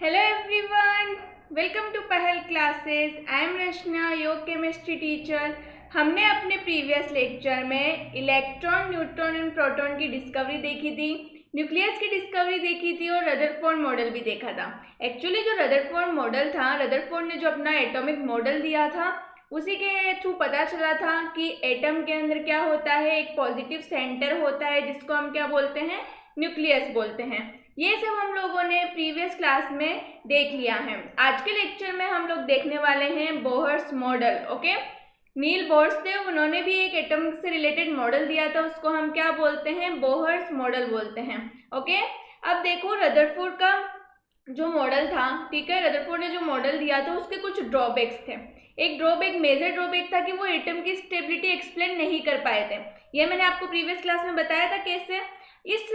Hello everyone, welcome to Pahal classes. I am Rachna, your chemistry teacher. हमने अपने previous lecture में electron, neutron and proton की discovery देखी थी, न्यूक्लियस की डिस्कवरी देखी थी और रदरफोर्ड मॉडल भी देखा था। एक्चुअली जो रदरफोर्ड मॉडल था, रदरफोर्ड ने जो अपना एटॉमिक मॉडल दिया था उसी के थ्रू पता चला था कि एटम के अंदर क्या होता है, एक पॉजिटिव सेंटर होता है जिसको हम क्या बोलते हैं, न्यूक्लियस बोलते हैं। ये सब हम लोगों ने प्रीवियस क्लास में देख लिया है। आज के लेक्चर में हम लोग देखने वाले हैं बोहर्स मॉडल। ओके, नील बोर्स थे, उन्होंने भी एक एटम से रिलेटेड मॉडल दिया था, उसको हम क्या बोलते हैं, बोहर्स मॉडल बोलते हैं। ओके, अब देखो रदरफोर्ड का जो मॉडल था, ठीक है, रदरफोर्ड ने जो मॉडल दिया था उसके कुछ ड्रॉबैक्स थे। एक ड्रॉबैक, मेजर ड्रॉबैक था कि वो एटम की स्टेबिलिटी एक्सप्लेन नहीं कर पाए थे। ये मैंने आपको प्रीवियस क्लास में बताया था कैसे। इस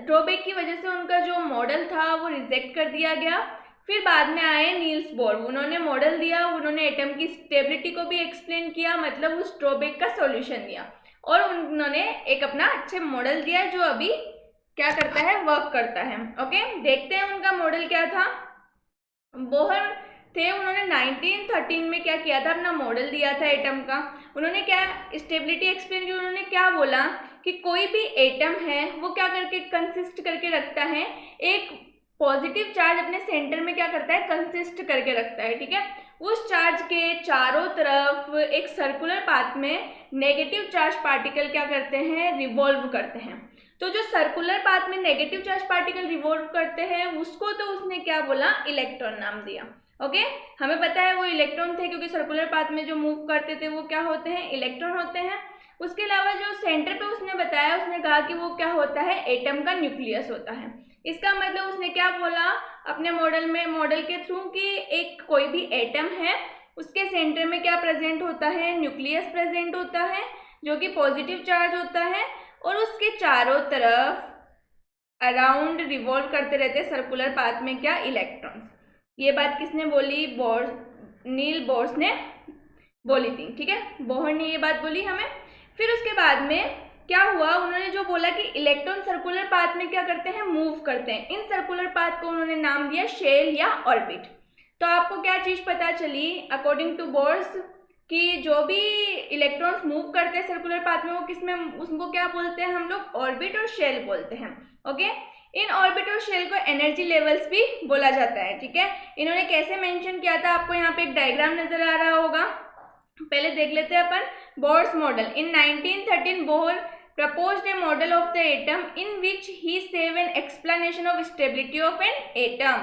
ड्रॉबैक की वजह से उनका जो मॉडल था वो रिजेक्ट कर दिया गया। फिर बाद में आए नील्स बोर, उन्होंने मॉडल दिया, उन्होंने एटम की स्टेबिलिटी को भी एक्सप्लेन किया, मतलब उस ड्रॉबैक का सॉल्यूशन दिया और उन्होंने एक अपना अच्छे मॉडल दिया जो अभी क्या करता है, वर्क करता है। ओके, देखते हैं उनका मॉडल क्या था। बोहर थे, उन्होंने 1913 में क्या किया था, अपना मॉडल दिया था एटम का। उन्होंने क्या स्टेबिलिटी एक्सप्लेन की, उन्होंने क्या बोला कि कोई भी एटम है वो क्या करके कंसिस्ट करके रखता है, एक पॉजिटिव चार्ज अपने सेंटर में क्या करता है, कंसिस्ट करके रखता है। ठीक है, उस चार्ज के चारों तरफ एक सर्कुलर पाथ में नेगेटिव चार्ज पार्टिकल क्या करते हैं, रिवॉल्व करते हैं। तो जो सर्कुलर पाथ में नेगेटिव चार्ज पार्टिकल रिवॉल्व करते हैं उसको तो उसने क्या बोला, इलेक्ट्रॉन नाम दिया। ओके, हमें पता है वो इलेक्ट्रॉन थे क्योंकि सर्कुलर पाथ में जो मूव करते थे वो क्या होते हैं, इलेक्ट्रॉन होते हैं। उसके अलावा जो सेंटर पे उसने बताया, उसने कहा कि वो क्या होता है, एटम का न्यूक्लियस होता है। इसका मतलब उसने क्या बोला अपने मॉडल में, मॉडल के थ्रू, कि एक कोई भी एटम है उसके सेंटर में क्या प्रेजेंट होता है, न्यूक्लियस प्रेजेंट होता है जो कि पॉजिटिव चार्ज होता है और उसके चारों तरफ अराउंड रिवॉल्व करते रहते हैं सर्कुलर पाथ में क्या, इलेक्ट्रॉन्स। ये बात किसने बोली, नील बोर्स ने बोली थी। ठीक है, बोहर ने ये बात बोली हमें। फिर उसके बाद में क्या हुआ, उन्होंने जो बोला कि इलेक्ट्रॉन सर्कुलर पाथ में क्या करते हैं, मूव करते हैं। इन सर्कुलर पाथ को उन्होंने नाम दिया शेल या ऑर्बिट। तो आपको क्या चीज पता चली अकॉर्डिंग टू बोर्स, कि जो भी इलेक्ट्रॉन्स मूव करते हैं सर्कुलर पाथ में वो किसमें, उसको क्या बोलते हैं हम लोग, ऑर्बिट और शेल बोलते हैं। ओके, इन ऑर्बिट और शेल को एनर्जी लेवल्स भी बोला जाता है। ठीक है, इन्होंने कैसे मेंशन किया था, आपको यहाँ पे एक डायग्राम नजर आ रहा होगा, पहले देख लेते हैं अपन। Bohr's model, in 1913 Bohr proposed a model of the atom in which he gave an explanation of stability of an atom.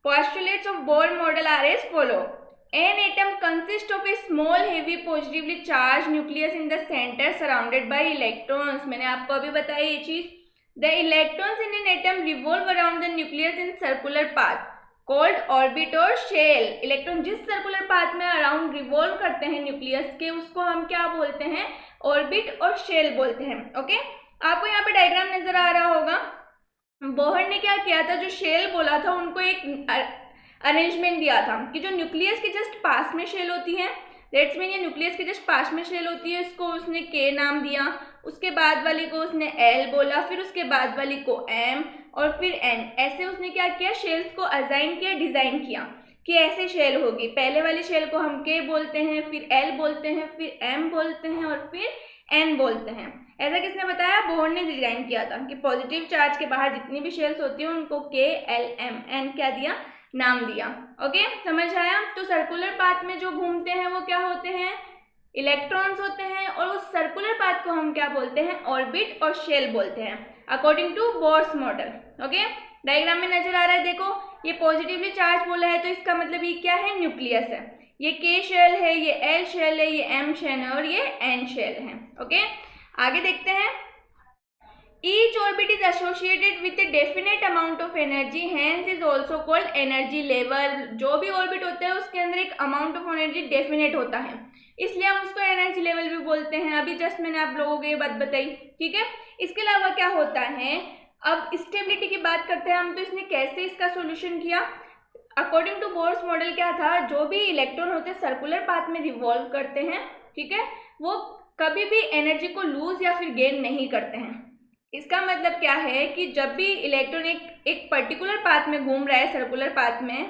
Postulates of Bohr model are as follow. An atom consists of a small heavy positively charged nucleus in the center surrounded by electrons. मैंने आपको अभी बताया ये चीज। The electrons in an atom revolve around the nucleus in circular path called orbit और shell. Electron जिस circular path में around revolve करते हैं न्यूक्लियस के, उसको हम क्या बोलते हैं, ऑर्बिट और शेल बोलते हैं। ओके, आपको यहाँ पे डायग्राम नजर आ रहा होगा। बोहर ने क्या किया था, जो शेल बोला था उनको एक अरेंजमेंट दिया था कि जो न्यूक्लियस के जस्ट पास में शेल होती है, दैट्स मीन ये न्यूक्लियस के जस्ट पास में शेल होती है, इसको उसने के नाम दिया, उसके बाद वाली को उसने एल बोला, फिर उसके बाद वाली को एम और फिर एन। ऐसे उसने क्या किया, शेल्स को असाइन किया, डिजाइन किया कि ऐसे शेल होगी। पहले वाली शेल को हम के बोलते हैं, फिर एल बोलते हैं, फिर एम बोलते हैं और फिर एन बोलते हैं। ऐसा किसने बताया, बोहर ने डिजाइन किया था कि पॉजिटिव चार्ज के बाहर जितनी भी शेल्स होती हैं उनको के एल एम एन क्या दिया, नाम दिया। ओके, समझ आया। तो सर्कुलर पाथ में जो घूमते हैं वो क्या होते हैं, इलेक्ट्रॉन्स होते हैं और उस सर्कुलर पाथ को हम क्या बोलते हैं, ऑर्बिट और शेल बोलते हैं according to Bohr's model. Okay, diagram में नजर आ रहा है, देखो ये पॉजिटिवली चार्ज बोला है तो इसका मतलब ये क्या है, न्यूक्लियस है। ये के शेल है, ये एल शेल है, ये एम शेल है और ये एन शेल है। ओके, आगे देखते हैं। Each orbit is associated with a definite amount of energy, hence is also called energy level. जो भी ऑर्बिट होता है उसके अंदर एक अमाउंट ऑफ एनर्जी डेफिनेट होता है, इसलिए हम उसको एनर्जी लेवल भी बोलते हैं। अभी जस्ट मैंने आप लोगों को ये बात बताई। ठीक है, इसके अलावा क्या होता है, अब स्टेबिलिटी की बात करते हैं हम, तो इसने कैसे इसका सोल्यूशन किया। अकॉर्डिंग टू बोर्स मॉडल क्या था, जो भी इलेक्ट्रॉन होते हैं सर्कुलर पाथ में रिवॉल्व करते हैं, ठीक है, वो कभी भी एनर्जी को लूज या फिर गेन नहीं करते हैं। इसका मतलब क्या है कि जब भी इलेक्ट्रॉन एक एक पर्टिकुलर पाथ में घूम रहा है, सर्कुलर पाथ में,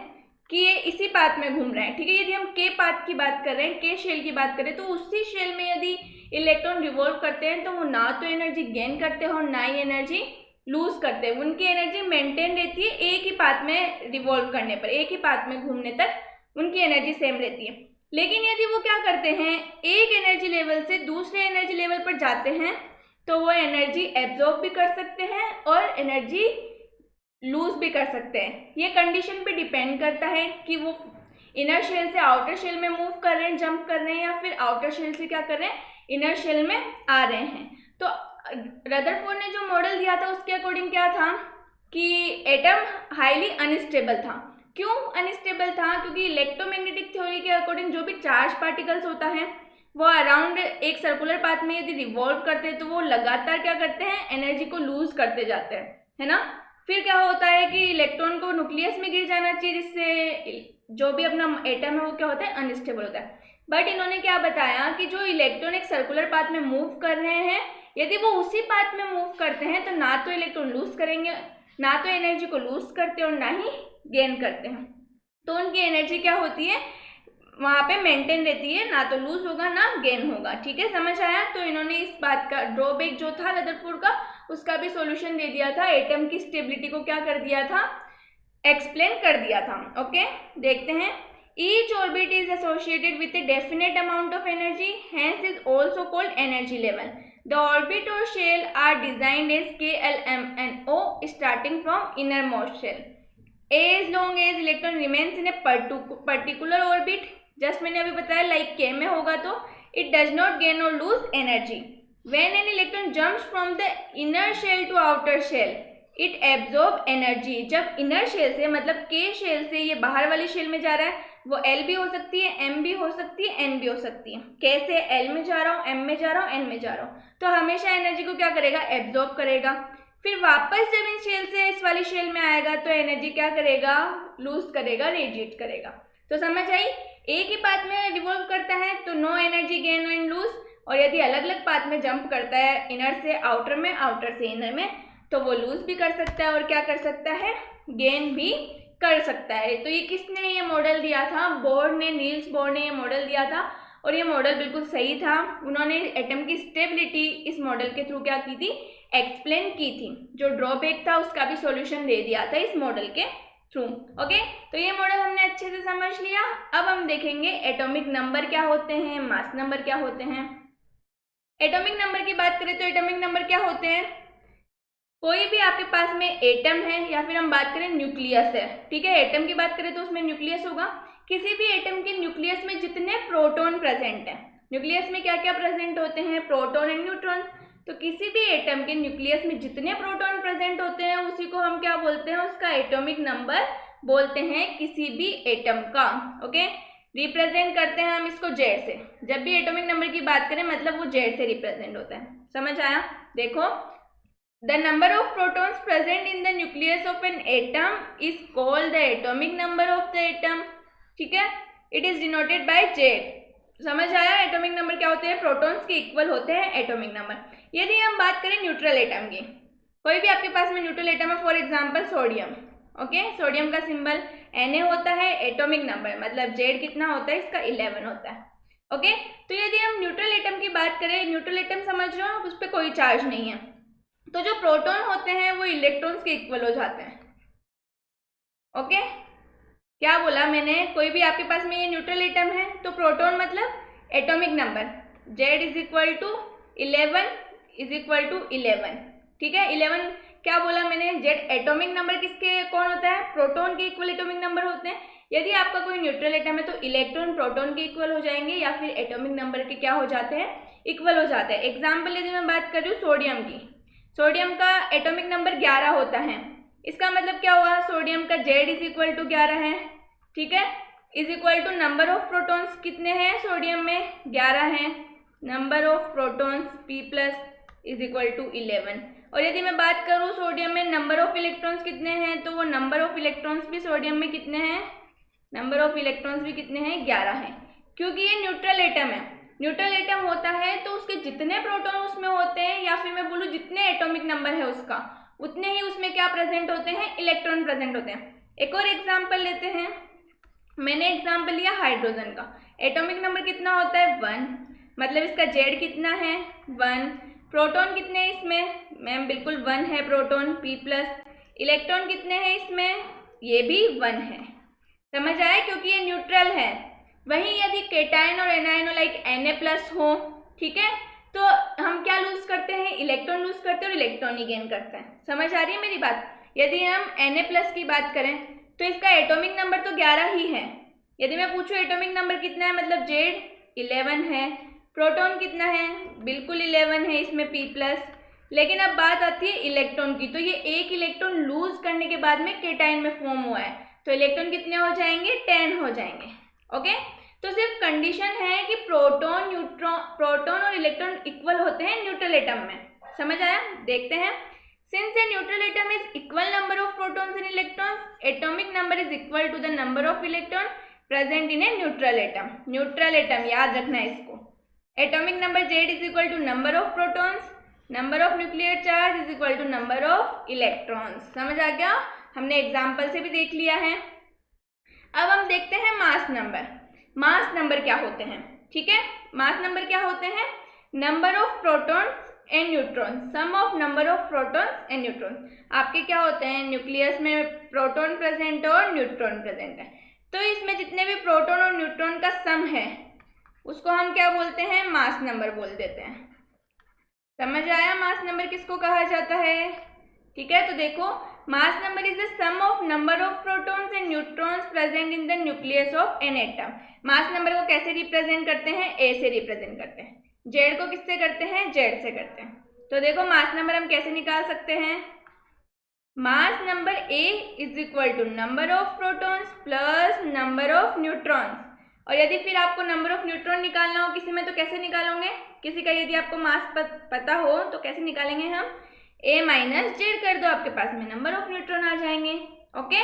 कि ये इसी पाथ में घूम रहा है, ठीक है। यदि हम के पाथ की बात कर रहे हैं, के शेल की बात करें, तो उसी शेल में यदि इलेक्ट्रॉन रिवॉल्व करते हैं तो वो ना तो एनर्जी गेन करते हैं और ना ही एनर्जी लूज करते हैं। उनकी एनर्जी मेंटेन रहती है एक ही पाथ में रिवॉल्व करने पर, एक ही पाथ में घूमने तक उनकी एनर्जी सेम रहती है। लेकिन यदि वो क्या करते हैं, एक एनर्जी लेवल से दूसरे एनर्जी लेवल पर जाते हैं तो वो एनर्जी एब्जॉर्ब भी कर सकते हैं और एनर्जी लूज भी कर सकते हैं। ये कंडीशन पे डिपेंड करता है कि वो इनर शेल से आउटर शेल में मूव कर रहे हैं, जंप कर रहे हैं, या फिर आउटर शेल से क्या कर रहे हैं, इनर शेल में आ रहे हैं। तो रदरफोर्ड ने जो मॉडल दिया था उसके अकॉर्डिंग क्या था कि एटम हाईली अनस्टेबल था। क्यों अनस्टेबल था? क्योंकि इलेक्ट्रोमैग्नेटिक थ्योरी के अकॉर्डिंग जो भी चार्ज पार्टिकल्स होता है वो अराउंड एक सर्कुलर पाथ में यदि रिवॉल्व करते हैं तो वो लगातार क्या करते हैं, एनर्जी को लूज करते जाते हैं, है ना। फिर क्या होता है कि इलेक्ट्रॉन को न्यूक्लियस में गिर जाना चाहिए, जिससे जो भी अपना एटम है वो क्या होता है, अनस्टेबल होता है। बट इन्होंने क्या बताया कि जो इलेक्ट्रॉन एक सर्कुलर पाथ में मूव कर रहे हैं, यदि वो उसी पाथ में मूव करते हैं तो ना तो इलेक्ट्रॉन लूज करेंगे, ना तो एनर्जी को लूज करते हैं और ना ही गेन करते हैं। तो उनकी एनर्जी क्या होती है, वहाँ पे मेंटेन रहती है, ना तो लूज होगा ना गेन होगा, ठीक है, समझ आया। तो इन्होंने इस बात का ड्रॉबैक जो था रदरफोर्ड का, उसका भी सॉल्यूशन दे दिया था, एटम की स्टेबिलिटी को क्या कर दिया था, एक्सप्लेन कर दिया था। ओके, देखते हैं। Each orbit is associated with a definite amount of energy, hence is also called energy level. The orbit और shell are designed as KLMNO starting from inner most shell. As long as electron remains in a particular orbit, just मैंने अभी बताया like K में होगा तो it does not gain और lose energy. When an electron jumps from the inner shell to outer shell it absorb energy. जब inner shell से मतलब के शेल से ये बाहर वाली शेल में जा रहा है, वो L भी हो सकती है, M भी हो सकती है, N भी हो सकती है। कैसे L में जा रहा हूँ, M में जा रहा हूँ, N में जा रहा हूँ, तो हमेशा एनर्जी को क्या करेगा, एब्जॉर्ब करेगा। फिर वापस जब इस शेल से इस वाली शेल में आएगा तो एनर्जी क्या करेगा, लूज करेगा, रेडिएट करेगा। तो समझ आई, एक ही पाथ में रिवॉल्व करता है तो no energy gain and lose, और यदि अलग अलग पाथ में जंप करता है इनर से आउटर में, आउटर से इनर में, तो वो लूज भी कर सकता है और क्या कर सकता है, गेन भी कर सकता है। तो ये किसने ये मॉडल दिया था, बोर ने, नील्स बोर ने ये मॉडल दिया था, और ये मॉडल बिल्कुल सही था। उन्होंने एटम की स्टेबिलिटी इस मॉडल के थ्रू क्या की थी, एक्सप्लेन की थी। जो ड्रॉबैक था उसका भी सॉल्यूशन दे दिया था इस मॉडल के थ्रू। ओके, तो ये मॉडल हमने अच्छे से समझ लिया। अब हम देखेंगे एटॉमिक नंबर क्या होते हैं, मास नंबर क्या होते हैं। एटॉमिक नंबर की बात करें तो एटॉमिक नंबर क्या होते हैं, कोई भी आपके पास में एटम है या फिर हम बात करें न्यूक्लियस है, ठीक है, एटम की बात करें तो उसमें न्यूक्लियस होगा। किसी भी एटम के न्यूक्लियस में जितने प्रोटॉन प्रेजेंट हैं, न्यूक्लियस में क्या क्या प्रेजेंट होते हैं, प्रोटॉन एंड न्यूट्रॉन। तो किसी भी एटम के न्यूक्लियस में जितने प्रोटॉन प्रेजेंट होते हैं उसी को हम क्या बोलते हैं, उसका एटॉमिक नंबर बोलते हैं किसी भी एटम का। ओके, रिप्रेजेंट करते हैं हम इसको जेड से। जब भी एटॉमिक नंबर की बात करें मतलब वो जेड से रिप्रेजेंट होता है। समझ आया? देखो, the number of protons present in the nucleus of an atom is called the atomic number of the atom, ठीक है, it is denoted by Z। समझ आया? एटॉमिक नंबर क्या होते हैं, प्रोटॉन्स के इक्वल होते हैं एटॉमिक नंबर। यदि हम बात करें न्यूट्रल एटम की, कोई भी आपके पास में न्यूट्रल एटम है, for example sodium. Okay, sodium का सिंबल Na होता है, एटॉमिक नंबर मतलब Z कितना होता है इसका, 11 होता है। ओके, तो यदि हम न्यूट्रल एटम की बात करें, न्यूट्रल एटम समझ रहे हो, उस पर कोई चार्ज नहीं है, तो जो प्रोटॉन होते हैं वो इलेक्ट्रॉन्स के इक्वल हो जाते हैं। ओके, क्या बोला मैंने, कोई भी आपके पास में ये न्यूट्रल एटम है तो प्रोटॉन मतलब atomic number Z is equal to 11 is equal to 11, ठीक है। 11 क्या बोला मैंने, Z एटॉमिक नंबर किसके कौन होता है, प्रोटॉन के इक्वल एटॉमिक नंबर होते हैं। यदि आपका कोई न्यूट्रल एटम है तो इलेक्ट्रॉन प्रोटॉन के इक्वल हो जाएंगे या फिर एटॉमिक नंबर के क्या हो जाते हैं, इक्वल हो जाते हैं। एग्जाम्पल यदि मैं बात कर रही हूँ सोडियम की, सोडियम का एटॉमिक नंबर 11 होता है। इसका मतलब क्या हुआ, सोडियम का Z इज इक्वल टू 11 है, ठीक है, is equal to number of protons कितने हैं सोडियम में, 11 हैं, number of protons P plus is equal to 11। और यदि मैं बात करूँ सोडियम में नंबर ऑफ इलेक्ट्रॉन्स कितने हैं, तो वो नंबर ऑफ इलेक्ट्रॉन्स भी सोडियम में कितने हैं, नंबर ऑफ इलेक्ट्रॉन्स भी कितने हैं, 11 हैं। क्योंकि ये न्यूट्रल एटम है, न्यूट्रल एटम होता है तो उसके जितने प्रोटॉन उसमें होते हैं, या फिर मैं बोलूँ जितने एटॉमिक नंबर है उसका, उतने ही उसमें क्या प्रेजेंट होते हैं, इलेक्ट्रॉन प्रेजेंट होते हैं। एक और एग्जाम्पल लेते हैं। मैंने एग्जाम्पल लिया हाइड्रोजन का। एटॉमिक नंबर कितना होता है, 1, मतलब इसका जेड कितना है, 1। प्रोटॉन कितने हैं इसमें, मैम बिल्कुल 1 है प्रोटॉन, P+। इलेक्ट्रॉन कितने हैं इसमें, ये भी 1 है। समझ आया, क्योंकि ये न्यूट्रल है। वहीं यदि केटायन और एनायन लाइक Na+ हो, ठीक है, तो हम क्या लूज करते हैं, इलेक्ट्रॉन लूज करते हैं और इलेक्ट्रॉन ही गेन करते हैं। समझ आ रही है मेरी बात। यदि हम Na+ की बात करें तो इसका एटॉमिक नंबर तो 11 ही है। यदि मैं पूछूं एटॉमिक नंबर कितना है, मतलब जेड 11 है। प्रोटॉन कितना है, बिल्कुल 11 है इसमें P+। लेकिन अब बात आती है इलेक्ट्रॉन की, तो ये एक इलेक्ट्रॉन लूज करने के बाद में केटायन में फॉर्म हुआ है, तो इलेक्ट्रॉन कितने हो जाएंगे, 10 हो जाएंगे। ओके, तो सिर्फ कंडीशन है कि प्रोटॉन और इलेक्ट्रॉन इक्वल होते हैं न्यूट्रल एटम में। समझ आया, देखते हैं। Since a neutral atom is equal number of protons and electrons, atomic number is equal to the number of electron present in a neutral atom. Neutral atom याद रखना है इसको। Atomic number Z is equal to number of protons, number of nuclear charge is equal to number of electrons. समझ आ गया, हमने example से भी देख लिया है। अब हम देखते हैं मास नंबर। मास नंबर क्या होते हैं, ठीक है, मास नंबर क्या होते हैं, number of protons and neutron, sum of number of protons and neutron. आपके क्या होते हैं, न्यूक्लियस में प्रोटॉन प्रेजेंट और न्यूट्रॉन प्रेजेंट है, तो इसमें जितने भी प्रोटॉन और न्यूट्रॉन का सम है उसको हम क्या बोलते हैं, मास नंबर बोल देते हैं। समझ आया, मास नंबर किसको कहा जाता है, ठीक है। तो देखो, mass number is the sum of number of protons and neutrons present in the nucleus of an atom. Mass number को कैसे रिप्रेजेंट करते हैं, ए से रिप्रेजेंट करते हैं। जेड को किससे करते हैं, जेड से करते हैं। तो देखो मास नंबर हम कैसे निकाल सकते हैं, mass number A is equal to number of protons plus number of neutrons. और यदि फिर आपको नंबर ऑफ न्यूट्रॉन निकालना हो किसी में, तो कैसे निकालोगे, किसी का यदि आपको मास पता हो तो कैसे निकालेंगे हम, ए माइनस जेड कर दो, आपके पास में नंबर ऑफ न्यूट्रॉन आ जाएंगे। ओके,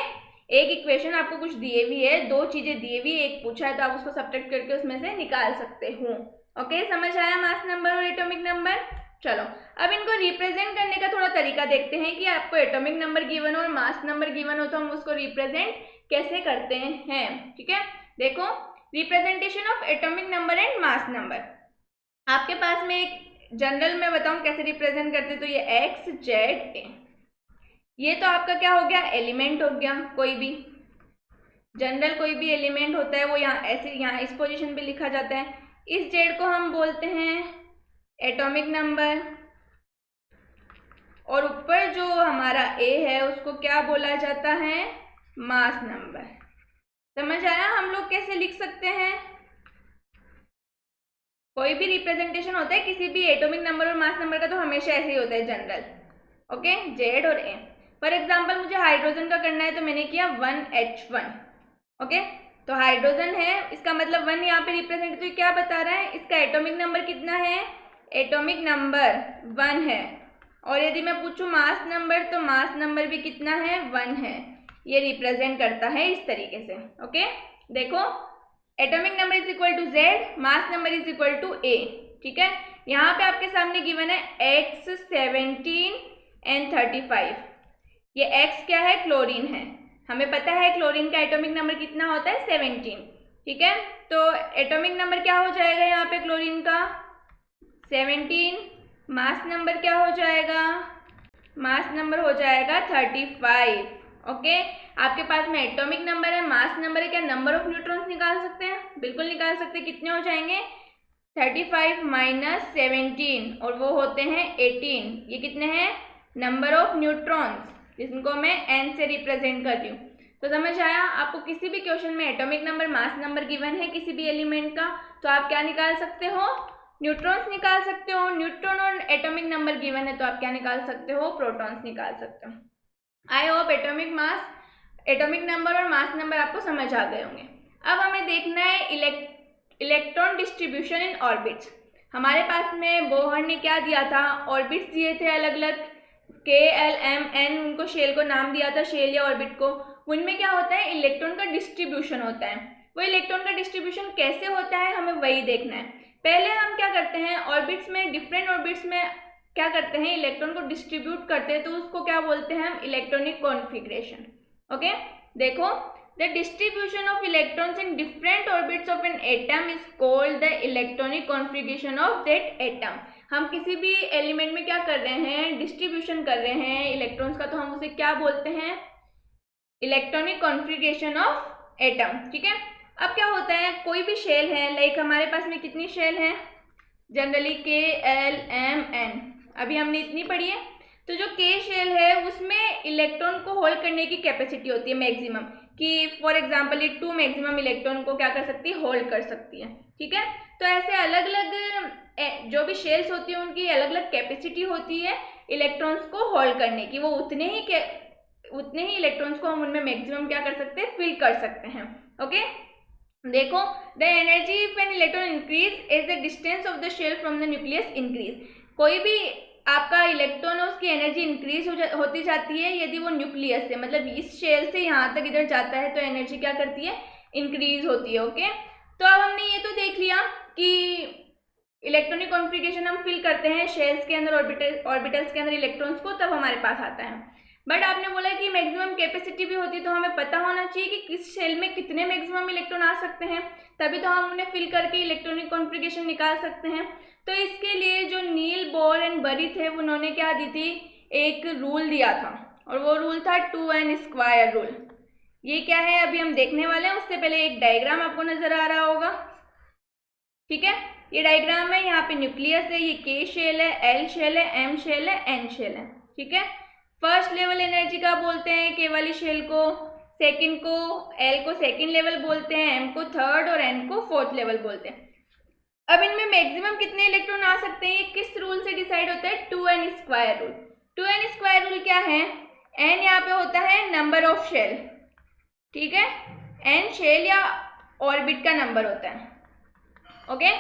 एक इक्वेशन आपको कुछ दिए हुई है, दो चीजें दिए हुई है, एक पूछा है तो आप उसको सब्ट्रैक्ट करके उसमें से निकाल सकते हो। ओके, समझ आया मास नंबर और एटॉमिक नंबर। चलो अब इनको रिप्रेजेंट करने का थोड़ा तरीका देखते हैं कि आपको एटॉमिक नंबर गिवन हो और मास नंबर गिवन हो तो हम उसको रिप्रेजेंट कैसे करते हैं। ठीक है, देखो representation of atomic number and mass number. आपके पास में एक जनरल में बताऊं कैसे रिप्रेजेंट करते, तो ये एक्स जेड ए, ये तो आपका क्या हो गया, एलिमेंट हो गया। कोई भी जनरल कोई भी एलिमेंट होता है वो यहाँ ऐसे यहाँ इस पोजीशन पे लिखा जाता है। इस जेड को हम बोलते हैं एटॉमिक नंबर, और ऊपर जो हमारा ए है उसको क्या बोला जाता है, मास नंबर। समझ आया हम लोग कैसे लिख सकते हैं, कोई भी रिप्रेजेंटेशन होता है किसी भी एटॉमिक नंबर और मास नंबर का तो हमेशा ऐसे ही होता है जनरल। ओके, जेड और ए। फॉर एग्जांपल मुझे हाइड्रोजन का करना है तो मैंने किया 1H1। ओके, तो हाइड्रोजन है, इसका मतलब 1 यहाँ पे रिप्रेजेंट, तो क्या बता रहा है, इसका एटॉमिक नंबर कितना है, एटॉमिक नंबर 1 है। और यदि मैं पूछूं मास नंबर, तो मास नंबर भी कितना है, 1 है। ये रिप्रेजेंट करता है इस तरीके से। ओके, देखो atomic number is equal to Z, mass number is equal to A. ठीक है, यहाँ पे आपके सामने गिवन है x 17 and 35। ये x क्या है, क्लोरीन है। हमें पता है क्लोरीन का एटॉमिक नंबर कितना होता है, 17। ठीक है, तो एटॉमिक नंबर क्या हो जाएगा यहाँ पे क्लोरीन का, 17। मास नंबर क्या हो जाएगा, मास नंबर हो जाएगा 35। ओके, आपके पास में एटॉमिक नंबर है, मास नंबर है, क्या नंबर ऑफ न्यूट्रॉन्स निकाल सकते हैं, बिल्कुल निकाल सकते हैं। कितने हो जाएंगे, 35 माइनस 17 और वो होते हैं 18। ये कितने हैं, नंबर ऑफ न्यूट्रॉन्स, जिनको मैं n से रिप्रेजेंट कर रही हूँ। तो समझ आया, आपको किसी भी क्वेश्चन में atomic number mass number given है किसी भी एलिमेंट का, तो आप क्या निकाल सकते हो, न्यूट्रॉन्स निकाल सकते हो। न्यूट्रॉन और एटॉमिक नंबर गिवन है तो आप क्या निकाल सकते हो, प्रोटॉन्स निकाल सकते हो। I hope atomic mass, atomic number और मास नंबर आपको समझ आ गए होंगे। अब हमें देखना है इलेक्ट्रॉन डिस्ट्रीब्यूशन इन ऑर्बिट्स। हमारे पास में बोहर ने क्या दिया था, ऑर्बिट्स दिए थे अलग अलग, K L M N, उनको शेल को नाम दिया था, शेल या ऑर्बिट को। उनमें क्या होता है, इलेक्ट्रॉन का डिस्ट्रीब्यूशन होता है। वो इलेक्ट्रॉन का डिस्ट्रीब्यूशन कैसे होता है हमें वही देखना है। पहले हम क्या करते हैं, ऑर्बिट्स में, डिफरेंट ऑर्बिट्स में क्या करते हैं, इलेक्ट्रॉन को डिस्ट्रीब्यूट करते हैं, तो उसको क्या बोलते हैं हम, इलेक्ट्रॉनिक कॉन्फ़िगरेशन। ओके, देखो, the distribution of electrons in different orbits of an atom is called the electronic configuration of that atom. हम किसी भी एलिमेंट में क्या कर रहे हैं, डिस्ट्रीब्यूशन कर रहे हैं इलेक्ट्रॉन्स का, तो हम उसे क्या बोलते हैं, इलेक्ट्रॉनिक कॉन्फ़िगरेशन ऑफ एटम। ठीक है, अब क्या होता है, कोई भी शेल है, लाइक हमारे पास में कितनी शेल हैं, generally K L M N, अभी हमने इतनी पढ़ी है। तो जो K शेल है उसमें इलेक्ट्रॉन को होल्ड करने की कैपेसिटी होती है मैक्सिमम, कि फॉर एग्जांपल ये 2 मैक्सिमम इलेक्ट्रॉन को क्या कर सकती है, होल्ड कर सकती है। ठीक है, तो ऐसे अलग अलग जो भी शेल्स होती है उनकी अलग अलग कैपेसिटी होती है इलेक्ट्रॉन्स को होल्ड करने की, वो उतने ही इलेक्ट्रॉन्स को हम उनमें मैक्सिमम क्या कर सकते हैं, फिल कर सकते हैं। ओके, देखो, the energy if an electron increase as the distance of the shell from the nucleus increase. कोई भी आपका इलेक्ट्रॉन है उसकी एनर्जी इंक्रीज होती जाती है यदि वो न्यूक्लियस से, मतलब इस शेल से यहाँ तक इधर जाता है, तो एनर्जी क्या करती है, इंक्रीज होती है। ओके, तो अब हमने ये तो देख लिया कि इलेक्ट्रॉनिक कॉन्फ़िगरेशन हम फिल करते हैं शेल्स के अंदर, ऑर्बिटल्स के अंदर इलेक्ट्रॉन्स को, तब हमारे पास आता है। बट आपने बोला कि मैक्सिमम कैपेसिटी भी होती है, तो हमें पता होना चाहिए कि किस शेल में कितने मैक्सिमम इलेक्ट्रॉन आ सकते हैं, तभी तो हम उन्हें फिल करके इलेक्ट्रॉनिक कॉन्फ़िगरेशन निकाल सकते हैं। तो इसके लिए जो नील बोर एंड बरी थे उन्होंने क्या दी थी, एक रूल दिया था, और वो रूल था 2n² रूल। ये क्या है अभी हम देखने वाले हैं, उससे पहले एक डायग्राम आपको नजर आ रहा होगा। ठीक है, ये डायग्राम है, यहाँ पे न्यूक्लियस है, ये K शेल है, L शेल है, M शेल है, N शेल है। ठीक है, फर्स्ट लेवल एनर्जी का बोलते हैं K वाली शेल को, सेकंड को L को सेकंड लेवल बोलते हैं, M को थर्ड और N को फोर्थ लेवल बोलते हैं। अब इनमें मैक्सिमम कितने इलेक्ट्रॉन आ सकते हैं, ये किस रूल से डिसाइड होता है, 2n² रूल। 2n² रूल क्या है, n यहाँ पे होता है नंबर ऑफ शेल, ठीक है, n शेल या ऑर्बिट का नंबर होता है। ओके,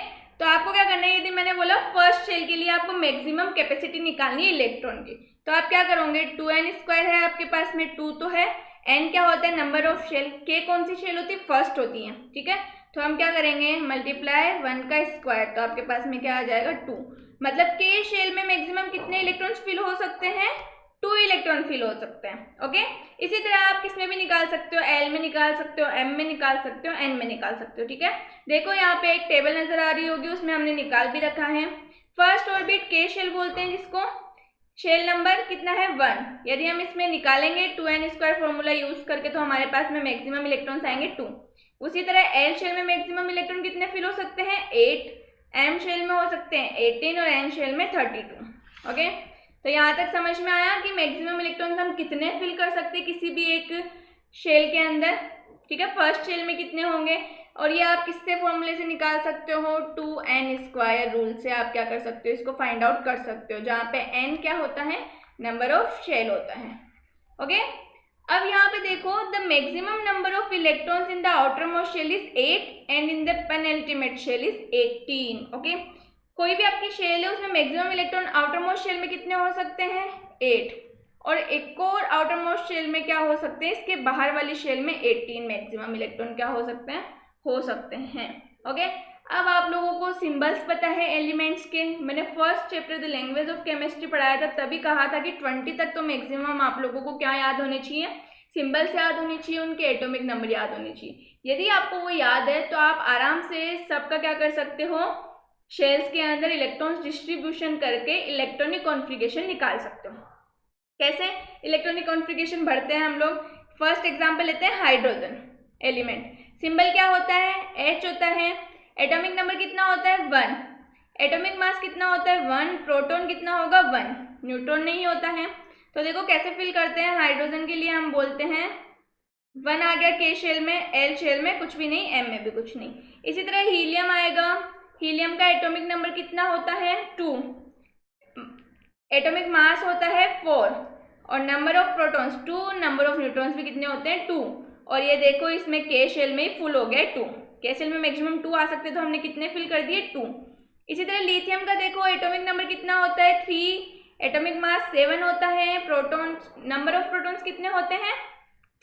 तो आपको क्या करना है, यदि मैंने बोला फर्स्ट शेल के लिए आपको मैक्सिमम कैपेसिटी निकालनी है इलेक्ट्रॉन की, तो आप क्या करोगे, 2n² है आपके पास में, 2 तो है, n क्या होता है नंबर ऑफ शेल, K कौन सी शेल होती है, फर्स्ट होती है। ठीक है, तो हम क्या करेंगे, मल्टीप्लाई 1 का स्क्वायर, तो आपके पास में क्या आ जाएगा, 2। मतलब K शेल में मैक्सिमम कितने इलेक्ट्रॉन्स फिल हो सकते हैं, 2 इलेक्ट्रॉन फिल हो सकते हैं। ओके, इसी तरह आप किस में भी निकाल सकते हो, L में निकाल सकते हो, M में निकाल सकते हो, N में निकाल सकते हो। ठीक है, देखो यहाँ पे एक टेबल नजर आ रही होगी, उसमें हमने निकाल भी रखा है। फर्स्ट ऑर्बिट K शेल बोलते हैं जिसको, शेल नंबर कितना है, 1। यदि हम इसमें निकालेंगे 2n² फॉर्मूला यूज करके, तो हमारे पास में मैक्सिमम इलेक्ट्रॉन्स आएंगे 2। उसी तरह L शेल में मैक्सिमम इलेक्ट्रॉन कितने फिल हो सकते हैं, 8, M शेल में हो सकते हैं 18 और N शेल में 32। ओके, तो यहाँ तक समझ में आया कि मैक्सिमम इलेक्ट्रॉन्स हम कितने फिल कर सकते हैं किसी भी एक शेल के अंदर। ठीक है, फर्स्ट शेल में कितने होंगे, और ये आप किससे फॉर्मूले से निकाल सकते हो, 2n² रूल से आप क्या कर सकते हो, इसको फाइंड आउट कर सकते हो, जहाँ पे n क्या होता है, नंबर ऑफ शेल होता है। ओके, अब यहाँ पे देखो, the maximum number of electrons in the outermost shell is 8 and in the penultimate shell is 18। Okay, कोई भी आपकी शेल है उसमें maximum electron outermost shell में कितने हो सकते हैं, 8, और एक और आउटर मोस्ट शेल में क्या हो सकते हैं, इसके बाहर वाली शेल में 18 मैक्सिमम इलेक्ट्रॉन क्या हो सकते हैं, हो सकते हैं। ओके, अब आप लोगों को सिंबल्स पता है एलिमेंट्स के, मैंने first chapter the language of chemistry पढ़ाया था, तभी कहा था कि 20 तक तो मैक्सिमम आप लोगों को क्या याद होने चाहिए, सिंबल्स याद होने चाहिए, उनके एटॉमिक नंबर याद होने चाहिए। यदि आपको वो याद है तो आप आराम से सबका क्या कर सकते हो, शेल्स के अंदर इलेक्ट्रॉन्स डिस्ट्रीब्यूशन करके इलेक्ट्रॉनिक कॉन्फ़िगरेशन निकाल सकते हो। कैसे इलेक्ट्रॉनिक कॉन्फ़िगरेशन भरते हैं हम लोग, फर्स्ट एग्जांपल लेते हैं, हाइड्रोजन एलिमेंट, सिंबल क्या होता है, H होता है, एटॉमिक नंबर कितना होता है, 1, एटॉमिक मास कितना होता है, 1, प्रोटॉन कितना होगा, 1, न्यूट्रॉन नहीं होता है। तो देखो कैसे फिल करते हैं, हाइड्रोजन के लिए हम बोलते हैं 1 आ गया K शेल में, L शेल में कुछ भी नहीं, M में भी कुछ नहीं। इसी तरह हीलियम आएगा, हीलियम का एटॉमिक नंबर कितना होता है, 2, एटॉमिक मास होता है 4, और number of protons 2, number of neutrons भी कितने होते हैं, 2। और ये देखो इसमें K शेल में ही फुल हो गया 2, K शेल में मैक्सिमम 2 आ सकते, तो हमने कितने फिल कर दिए, 2। इसी तरह लिथियम का देखो एटॉमिक नंबर कितना होता है, 3, एटॉमिक मास 7 होता है, प्रोटॉन्स, नंबर ऑफ प्रोटॉन्स कितने होते हैं,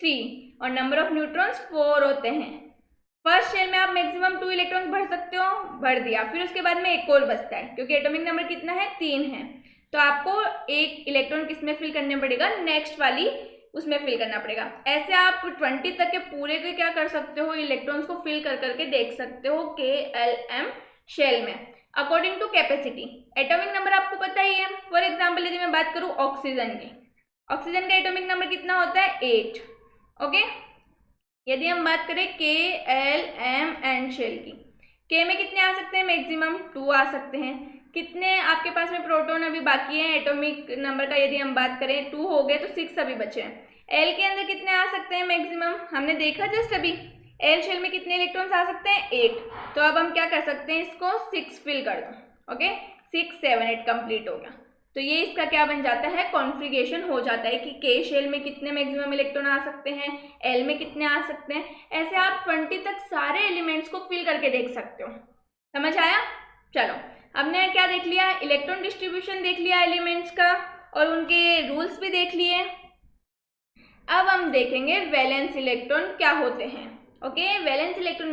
3, और नंबर ऑफ न्यूट्रॉन्स 4 होते हैं। फर्स्ट शेल में आप मैक्सिमम 2 इलेक्ट्रॉन्स भर सकते हो, भर दिया, फिर उसके बाद में एक और बचता है, क्योंकि एटॉमिक नंबर कितना है, 3 है। तो आपको एक इलेक्ट्रॉन किस में फिल करने पड़ेगा, नेक्स्ट वाली उसमें फिल करना पड़ेगा। ऐसे आप 20 तक के पूरे के क्या कर सकते हो, इलेक्ट्रॉन्स को फिल कर करके देख सकते हो KLM शेल में according to capacity. Atomic number आपको पता ही है। फॉर एग्जाम्पल यदि मैं बात करूं ऑक्सीजन की, ऑक्सीजन का एटॉमिक नंबर कितना होता है 8। ओके, यदि हम बात करें KLM शेल की, K में कितने आ सकते हैं, मैक्सिमम 2 आ सकते हैं। कितने आपके पास में प्रोटॉन अभी बाकी हैं एटॉमिक नंबर का, यदि हम बात करें 2 हो गए तो 6 अभी बचे हैं। L के अंदर कितने आ सकते हैं मैक्सिमम, हमने देखा जस्ट अभी L शेल में कितने इलेक्ट्रॉन्स आ सकते हैं 8। तो अब हम क्या कर सकते हैं, इसको 6 फिल कर दो। ओके, 6 7 8 कंप्लीट हो गया। तो ये इसका क्या बन जाता है, कॉन्फ़िगरेशन हो जाता है कि K शेल में कितने मैक्सिमम इलेक्ट्रॉन आ सकते हैं, L में कितने आ सकते हैं। ऐसे आप 20 तक सारे एलिमेंट्स को फिल करके देख सकते हो। समझ आया? चलो, हमने क्या देख लिया, इलेक्ट्रॉन डिस्ट्रीब्यूशन देख लिया एलिमेंट्स का और उनके रूल्स भी देख लिए। अब हम देखेंगे वैलेंस इलेक्ट्रॉन क्या होते हैं। ओके, वैलेंस इलेक्ट्रॉन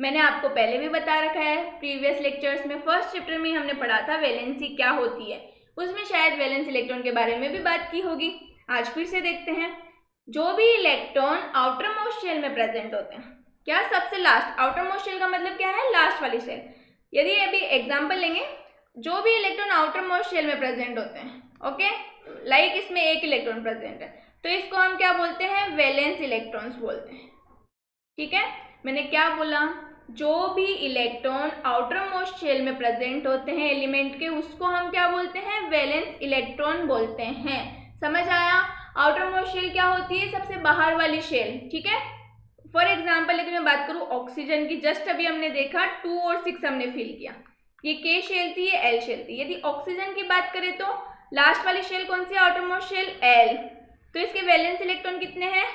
मैंने आपको पहले भी बता रखा है प्रीवियस लेक्चर्स में, फर्स्ट चैप्टर में हमने पढ़ा था वैलेंसी क्या होती है, उसमें शायद वैलेंस इलेक्ट्रॉन के बारे में भी बात की होगी। आज फिर से देखते हैं। जो भी इलेक्ट्रॉन आउटर मोस्ट शेल में प्रेजेंट होते हैं, क्या सबसे लास्ट, आउटर मोस्ट शेल का मतलब क्या है, लास्ट वाली शेल। यदि अभी एग्जाम्पल लेंगे, जो भी इलेक्ट्रॉन आउटर मोस्ट शेल में प्रेजेंट होते हैं, ओके, लाइक इसमें एक इलेक्ट्रॉन प्रेजेंट है, तो इसको हम क्या बोलते हैं, वैलेंस इलेक्ट्रॉन्स बोलते हैं। ठीक है, मैंने क्या बोला, जो भी इलेक्ट्रॉन आउटर मोस्ट शेल में प्रेजेंट होते हैं एलिमेंट के, उसको हम क्या बोलते हैं, वैलेंस इलेक्ट्रॉन बोलते हैं। समझ आया? आउटर मोस्ट शेल क्या होती है, सबसे बाहर वाली शेल। ठीक है, फॉर एग्जाम्पल यदि मैं बात करूं ऑक्सीजन की, जस्ट अभी हमने देखा 2 और 6 हमने फिल किया, ये K शेल थी, ये L शेल थी। यदि ऑक्सीजन की बात करें तो लास्ट वाली शेल कौन सी है, आउटर मोस्ट शेल L। तो इसके वैलेंस इलेक्ट्रॉन कितने हैं,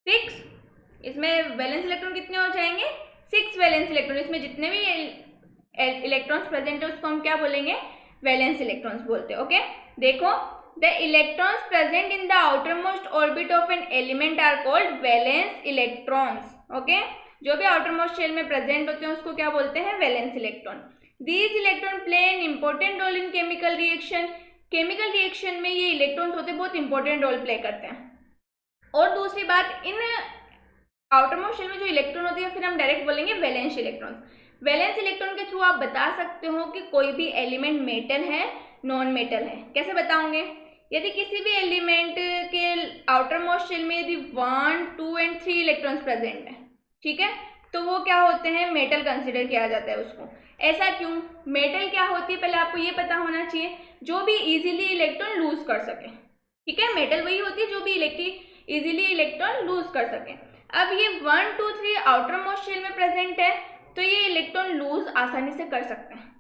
6। इसमें वैलेंस इलेक्ट्रॉन कितने हो जाएंगे, 6 वैलेंस इलेक्ट्रॉन। इसमें जितने भी इलेक्ट्रॉन्स प्रेजेंट है उसको हम क्या बोलेंगे, वैलेंस इलेक्ट्रॉन्स बोलते हैं। ओके, देखो, the electrons present in the outermost orbit of an element are called valence electrons. Okay, जो भी आउटरमोस्ट शेल में प्रेजेंट होते हैं उसको क्या बोलते हैं, valence electron. These electron play an important role in chemical reaction. Chemical reaction में ये इलेक्ट्रॉन्स होते हैं बहुत इंपॉर्टेंट रोल प्ले करते हैं। और दूसरी बात, इन आउटर मोस्ट शेल में जो इलेक्ट्रॉन होते हैं फिर हम डायरेक्ट बोलेंगे वैलेंस इलेक्ट्रॉन्स। वैलेंस इलेक्ट्रॉन के थ्रू आप बता सकते हो कि कोई भी एलिमेंट मेटल है, नॉन मेटल है। कैसे बताओगे, यदि किसी भी एलिमेंट के आउटर मोस्ट शेल में यदि 1 2 एंड 3 इलेक्ट्रॉन्स प्रेजेंट है, ठीक है, तो वो क्या होते हैं, मेटल कंसिडर किया जाता है उसको। ऐसा क्यों, मेटल क्या होती है पहले आपको ये पता होना चाहिए, जो भी इजीली इलेक्ट्रॉन लूज कर सके। ठीक है, मेटल वही होती है जो भी इजीली इलेक्ट्रॉन लूज कर सके। अब ये 1 2 3 आउटर मोस्ट शेल में प्रेजेंट है, तो ये इलेक्ट्रॉन लूज आसानी से कर सकते हैं।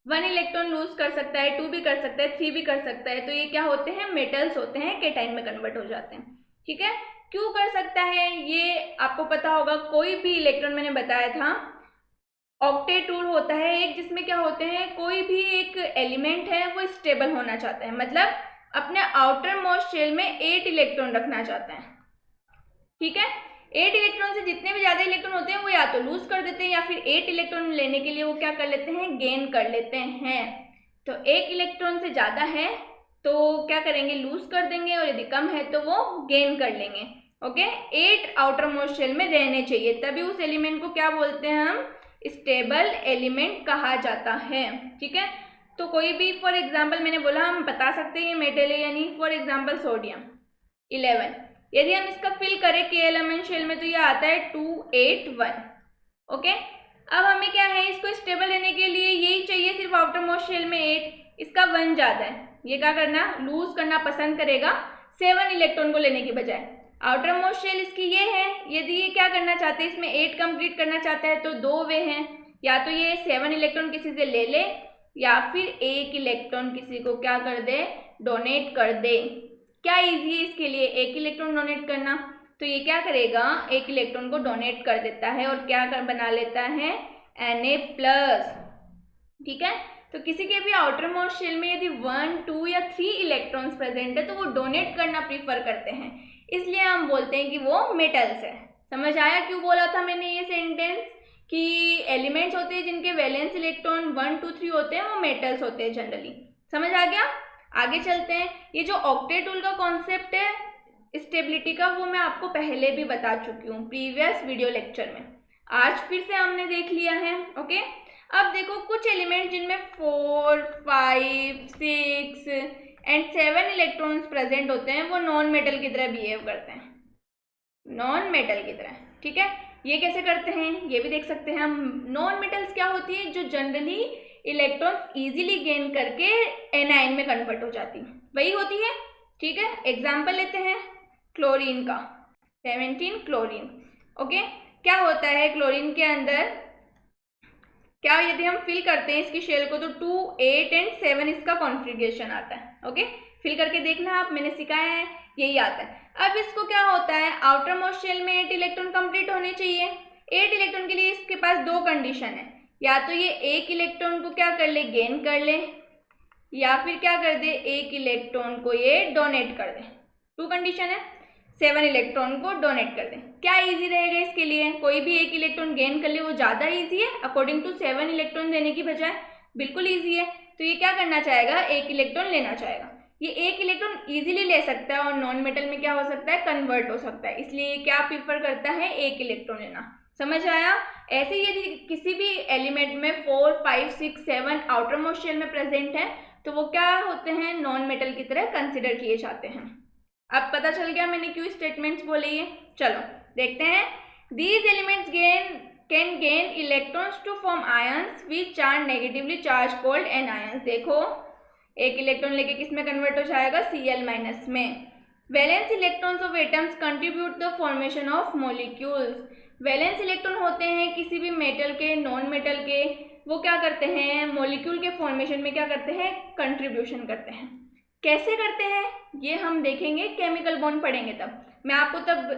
1 इलेक्ट्रॉन लूज कर सकता है, 2 भी कर सकता है, 3 भी कर सकता है। तो ये क्या होते हैं, मेटल्स होते हैं, केटाइन में कन्वर्ट हो जाते हैं। ठीक है, क्यों कर सकता है ये आपको पता होगा। कोई भी इलेक्ट्रॉन, मैंने बताया था ऑक्टेट रूल होता है एक, जिसमें क्या होते हैं, कोई भी एक एलिमेंट है वो स्टेबल होना चाहता है, मतलब अपने आउटर मोस्ट शेल में 8 इलेक्ट्रॉन रखना चाहता है। ठीक है, 8 इलेक्ट्रॉन से जितने भी ज्यादा इलेक्ट्रॉन होते हैं वो या तो लूज कर देते हैं या फिर 8 इलेक्ट्रॉन लेने के लिए वो क्या कर लेते हैं, गेन कर लेते हैं। तो 1 इलेक्ट्रॉन से ज्यादा है तो क्या करेंगे, लूज कर देंगे, और यदि कम है तो वो गेन कर लेंगे। ओके, 8 आउटर मोस्ट शेल में रहने चाहिए, तभी उस एलिमेंट को क्या बोलते हैं हम, स्टेबल एलिमेंट कहा जाता है। ठीक है, तो कोई भी, फॉर एग्जाम्पल मैंने बोला हम बता सकते हैं ये मेटल है या नहीं। फॉर एग्जाम्पल सोडियम 11, यदि हम इसका फिल करें KLMN शेल में तो ये आता है 2 8 1। ओके, अब हमें क्या है, इसको स्टेबल रहने के लिए यही चाहिए सिर्फ आउटर मोस्ट शेल में 8, इसका 1 ज़्यादा है, ये क्या करना, लूज करना पसंद करेगा 7 इलेक्ट्रॉन को लेने की बजाय। आउटर मोस्ट शेल इसकी ये है, यदि ये क्या करना चाहते हैं, इसमें 8 कंप्लीट करना चाहता है तो 2 वे हैं, या तो ये 7 इलेक्ट्रॉन किसी से ले ले या फिर 1 इलेक्ट्रॉन किसी को क्या कर दे, डोनेट कर दे। क्या इजी है इसके लिए, 1 इलेक्ट्रॉन डोनेट करना। तो ये क्या करेगा, 1 इलेक्ट्रॉन को डोनेट कर देता है और क्या बना लेता है, Na+। ठीक है, तो किसी के भी आउटर मोस्ट शेल में यदि 1 2 या 3 इलेक्ट्रॉन्स प्रेजेंट है तो वो डोनेट करना प्रीफर करते हैं, इसलिए हम बोलते हैं कि वो मेटल्स है। समझ आया क्यों बोला था मैंने ये सेंटेंस, कि एलिमेंट्स होते हैं जिनके वैलेंस इलेक्ट्रॉन 1 2 3 होते हैं वो मेटल्स होते हैं जनरली। समझ आ गया? आगे चलते हैं। ये जो ऑक्टेट रूल का कॉन्सेप्ट है स्टेबिलिटी का, वो मैं आपको पहले भी बता चुकी हूँ प्रीवियस वीडियो लेक्चर में, आज फिर से हमने देख लिया है। ओके, अब देखो कुछ एलिमेंट जिनमें 4, 5, 6 एंड 7 इलेक्ट्रॉन्स प्रेजेंट होते हैं वो नॉन मेटल की तरह बिहेव करते हैं, नॉन मेटल की तरह। ठीक है, ये कैसे करते हैं ये भी देख सकते हैं हम। नॉन मेटल्स क्या होती है, जो जनरली इलेक्ट्रॉन्स इजीली गेन करके एनायन में कन्वर्ट हो जाती है, वही होती है। ठीक है, एग्जाम्पल लेते हैं क्लोरीन का, 17 क्लोरीन। ओके, क्या होता है क्लोरीन के अंदर, क्या यदि हम फिल करते हैं इसकी शेल को तो 2, 8 एंड 7 इसका कॉन्फ़िगरेशन आता है। ओके, फिल करके देखना आप, मैंने सिखाया है, यही आता है। अब इसको क्या होता है, आउटर मोस्ट शेल में 8 इलेक्ट्रॉन कंप्लीट होने चाहिए। 8 इलेक्ट्रॉन के लिए इसके पास दो कंडीशन है, या तो ये एक इलेक्ट्रॉन को क्या कर ले, गेन कर ले, या फिर क्या कर दे, एक इलेक्ट्रॉन को ये डोनेट कर दे। टू कंडीशन है, 7 इलेक्ट्रॉन को डोनेट कर दें। क्या इजी रहेगा इसके लिए, कोई भी एक इलेक्ट्रॉन गेन कर ले वो ज़्यादा इजी है अकॉर्डिंग टू 7 इलेक्ट्रॉन देने की बजाय, बिल्कुल इजी है। तो ये क्या करना चाहेगा, एक इलेक्ट्रॉन लेना चाहेगा। ये एक इलेक्ट्रॉन इजीली ले सकता है और नॉन मेटल में क्या हो सकता है, कन्वर्ट हो सकता है, इसलिए क्या प्रीफर करता है, एक इलेक्ट्रॉन लेना। समझ आया। ऐसे यदि किसी भी एलिमेंट में 4, 5, 6, 7 आउटर मोस्ट शेल में प्रेजेंट है तो वो क्या होते हैं, नॉन मेटल की तरह कंसिडर किए जाते हैं। अब पता चल गया मैंने क्यों स्टेटमेंट्स बोले ये। चलो देखते हैं। These elements can gain electrons to form ions which are negatively charge called anions. देखो एक इलेक्ट्रॉन लेके किस में कन्वर्ट हो जाएगा, Cl माइनस में। Valence electrons of atoms contribute the formation of molecules. Valence electron होते हैं किसी भी मेटल के, नॉन मेटल के, वो क्या करते हैं, मॉलिक्यूल के फॉर्मेशन में क्या करते हैं, कंट्रीब्यूशन करते हैं। कैसे करते हैं ये हम देखेंगे, केमिकल बॉन्ड पढ़ेंगे तब। मैं आपको तब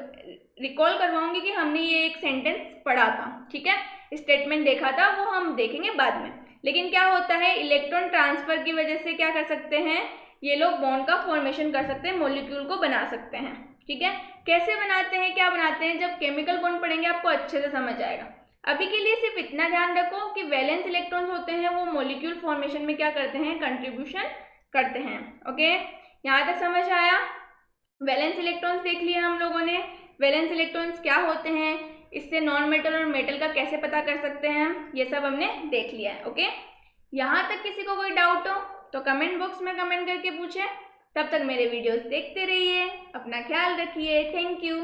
रिकॉल करवाऊंगी कि हमने ये एक सेंटेंस पढ़ा था, ठीक है, स्टेटमेंट देखा था, वो हम देखेंगे बाद में। लेकिन क्या होता है, इलेक्ट्रॉन ट्रांसफर की वजह से क्या कर सकते हैं, ये लोग बॉन्ड का फॉर्मेशन कर सकते हैं, मॉलिक्यूल को बना सकते हैं। ठीक है, कैसे बनाते हैं, क्या बनाते हैं, जब केमिकल बॉन्ड पढ़ेंगे आपको अच्छे से समझ आएगा। अभी के लिए सिर्फ इतना ध्यान रखो कि वैलेंस इलेक्ट्रॉन्स होते हैं वो मॉलिक्यूल फॉर्मेशन में क्या करते हैं, कंट्रीब्यूशन करते हैं। ओके, यहाँ तक समझ आया। वैलेंस इलेक्ट्रॉन्स देख लिए हम लोगों ने, वैलेंस इलेक्ट्रॉन्स क्या होते हैं, इससे नॉन मेटल और मेटल का कैसे पता कर सकते हैं हम, ये सब हमने देख लिया है। ओके, यहाँ तक किसी को कोई डाउट हो तो कमेंट बॉक्स में कमेंट करके पूछे। तब तक मेरे वीडियोस देखते रहिए, अपना ख्याल रखिए, थैंक यू।